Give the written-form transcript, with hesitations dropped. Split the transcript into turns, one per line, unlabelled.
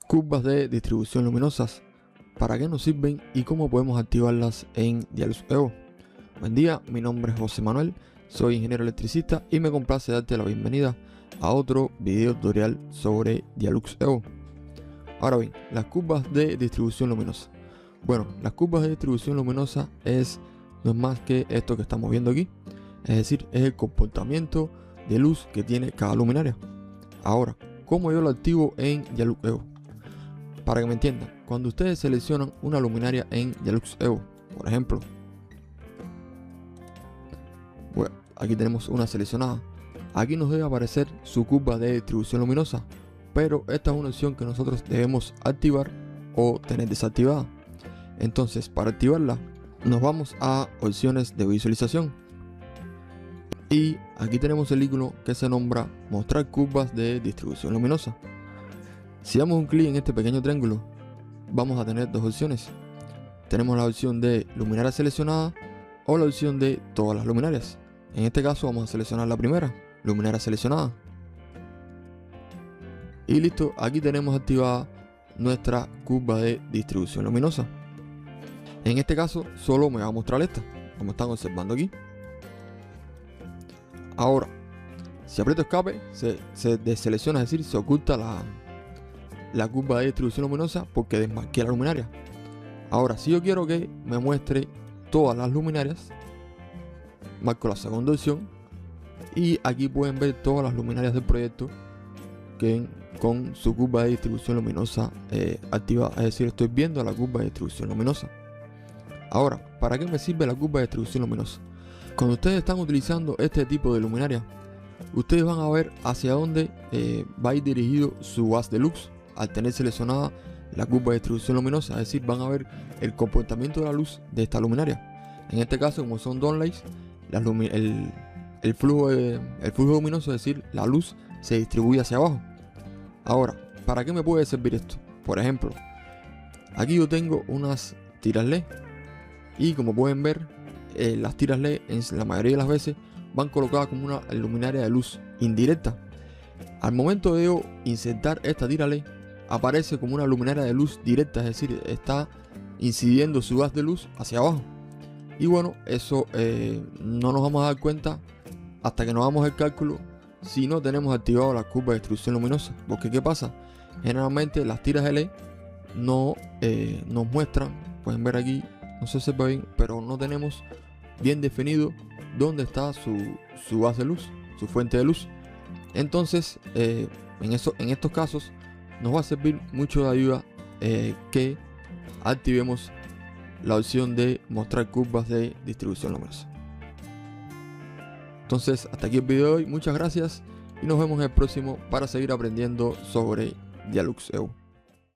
Curvas de distribución luminosas, ¿para qué nos sirven y cómo podemos activarlas en Dialux EVO? Buen día, mi nombre es José Manuel, soy ingeniero electricista y me complace darte la bienvenida a otro video tutorial sobre Dialux EVO. Ahora bien, las curvas de distribución luminosa. Bueno, las curvas de distribución luminosa no es más que esto que estamos viendo aquí, es decir, es el comportamiento de luz que tiene cada luminaria. Ahora, ¿cómo yo lo activo en Dialux EVO? Para que me entiendan, cuando ustedes seleccionan una luminaria en Dialux EVO, por ejemplo, bueno, aquí tenemos una seleccionada, aquí nos debe aparecer su curva de distribución luminosa, pero esta es una opción que nosotros debemos activar o tener desactivada. Entonces, para activarla, nos vamos a opciones de visualización y aquí tenemos el icono que se nombra mostrar curvas de distribución luminosa. Si damos un clic en este pequeño triángulo, vamos a tener dos opciones. Tenemos la opción de luminaria seleccionada o la opción de todas las luminarias. En este caso vamos a seleccionar la primera, luminaria seleccionada. Y listo, aquí tenemos activada nuestra curva de distribución luminosa. En este caso solo me va a mostrar esta, como están observando aquí. Ahora, si aprieto escape, se deselecciona, es decir, se oculta la curva de distribución luminosa porque desmarqué la luminaria. Ahora, si yo quiero que me muestre todas las luminarias, marco la segunda opción y aquí pueden ver todas las luminarias del proyecto con su curva de distribución luminosa activada, es decir, estoy viendo la curva de distribución luminosa. Ahora, ¿para qué me sirve la curva de distribución luminosa? Cuando ustedes están utilizando este tipo de luminaria, ustedes van a ver hacia dónde va a ir dirigido su haz de luz al tener seleccionada la curva de distribución luminosa, es decir, van a ver el comportamiento de la luz de esta luminaria. En este caso, como son downlights, el flujo luminoso, es decir, la luz se distribuye hacia abajo. Ahora, ¿para qué me puede servir esto? Por ejemplo, aquí yo tengo unas tiras LED y como pueden ver, las tiras LED en la mayoría de las veces van colocadas como una luminaria de luz indirecta. Al momento de yo insertar esta tira LED, aparece como una luminaria de luz directa, es decir, está incidiendo su haz de luz hacia abajo. Y bueno, eso no nos vamos a dar cuenta hasta que nos hagamos el cálculo si no tenemos activado la curva de distribución luminosa. Porque ¿qué pasa? Generalmente las tiras de LED no nos muestran, pueden ver aquí, no se observa bien, pero no tenemos bien definido dónde está su haz de luz, su fuente de luz. Entonces, en estos casos nos va a servir mucho de ayuda que activemos la opción de mostrar curvas de distribución luminosa. Entonces, hasta aquí el video de hoy. Muchas gracias y nos vemos en el próximo para seguir aprendiendo sobre Dialux EVO.